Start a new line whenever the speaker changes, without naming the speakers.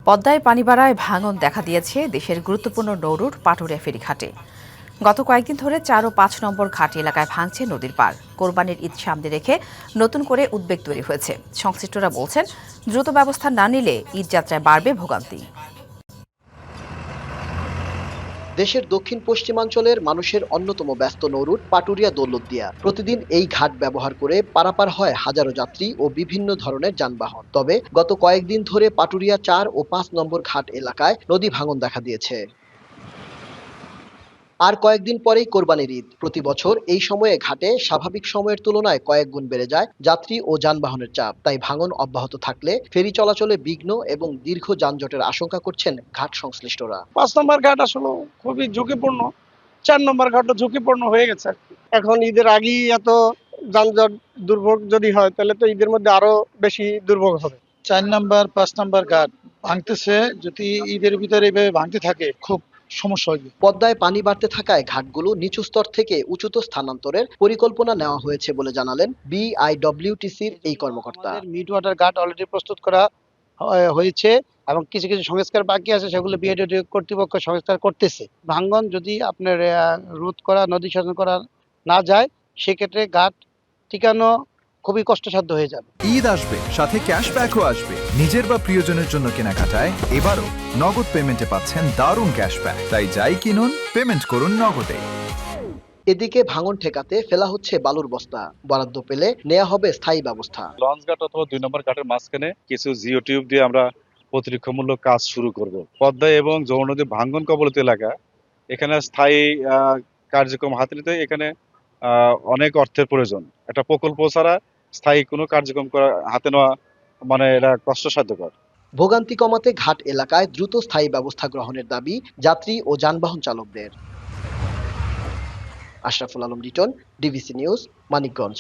পদ্মায় পানি বাড়ায় ভাঙন দেখা দিয়েছে দেশের গুরুত্বপূর্ণ নৌরুট পাটুরিয়া ফেরিঘাটে। গত কয়েকদিন ধরে 4 ও 5 নম্বর ঘাট এলাকায় ভাঙছে নদীর পাড়। কোরবানির ঈদ সামনে রেখে নতুন করে উদ্বেগ তৈরি হয়েছে। সংশ্লিষ্টরা বলছেন, দ্রুত ব্যবস্থা না নিলে ঈদ যাত্রায় বাড়বে ভোগান্তি।
দেশের দক্ষিণ পশ্চিমাঞ্চলের মানুষের অন্যতম ব্যস্ত নৌরুট পাটুরিয়া দৌলতদিয়া। প্রতিদিন এই ঘাট ব্যবহার করে পারাপার হয় হাজারো যাত্রী ও বিভিন্ন ধরনের যানবাহন। তবে গত কয়েকদিন ধরে পাটুরিয়া 4 ও 5 নম্বর ঘাট এলাকায় নদী ভাঙন দেখা দিয়েছে। আর কয়েকদিন পরেই কোরবানির ঈদ। প্রতি বছর এই সময়ে ঘাটে স্বাভাবিক সময়ের তুলনায় কয়েক গুণ বেড়ে যায় যাত্রী ও যানবাহনের চাপ। তাই ভাঙন অব্যাহত থাকলে ফেরি চলাচলে বিঘ্ন এবং দীর্ঘ যানজটের আশঙ্কা করছেন ঘাট সংশ্লিষ্টরা।
5 নম্বর ঘাট আসলে খুবই ঝুঁকিপূর্ণ, 4 নম্বর ঘাটও ঝুঁকিপূর্ণ হয়ে গেছে। এখন ঈদের আগেই এত যানজট দুর্ভোগ যদি হয় তাহলে তো ঈদের মধ্যে আরো বেশি দুর্ভোগ হবে।
4 নাম্বার 5 নাম্বার ঘাট ভাঙতেছে, যদি ঈদের ভিতরে এইভাবে ভাঙতে থাকে খুব সমস্যা হবে।
পদ্মায় পানি বাড়তে থাকায় ঘাটগুলো নিচু স্তর থেকে উঁচুতে স্থানান্তরের পরিকল্পনা নেওয়া হয়েছে বলে জানালেন বিআইডব্লিউটিসির এই কর্মকর্তা।
মিড ওয়াটার ঘাট অলরেডি প্রস্তুত করা হয়েছে এবং কিছু কিছু সংস্কার বাকি আছে, সেগুলো বিআইডব্লিউ কর্তৃপক্ষ সংস্কার করতেছে। ভাঙ্গন যদি আপনার রোধ করা, নদী শোধন করা না যায়, সেক্ষেত্রে ঘাট টিকানো খুবই কষ্টসাধ্য হয়ে যাবে।
ঈদ আসবে, সাথে ক্যাশব্যাকও আসবে। নিজের বা প্রিয়জনের জন্য কেনাকাটায় এবারও নগদ পেমেন্টে পাচ্ছেন দারুণ ক্যাশব্যাক। তাই যাই কিনুন, পেমেন্ট করুন নগদে।
এদিকে ভাঙন ঠেকাতে ফেলা হচ্ছে বালুর বস্তা। বরাদ্দ পেলে নেওয়া হবে স্থায়ী ব্যবস্থা।
লঞ্চ ঘাট অথবা 2 নম্বর ঘাটের মাঝখানে কিছু জিও টিউব দিয়ে আমরা প্রতিরক্ষামূলক কাজ শুরু করব। পদ্মা এবং যমুনা নদী ভাঙ্গন কবলিত এলাকা, এখানে স্থায়ী কার্যক্রম হাতে নিতে এখানে অনেক অর্থের প্রয়োজন। একটা প্রকল্প ছাড়া স্থায়ী কোনো কার্যক্রম করা হাতে নেওয়া মানে এটা কষ্টসাধ্যকর।
ভোগান্তি কমাতে ঘাট এলাকায় দ্রুত স্থায়ী ব্যবস্থা গ্রহণের দাবি যাত্রী ও যানবাহন চালকদের। Ashraful Alam Liton, DBC news, Manikganj.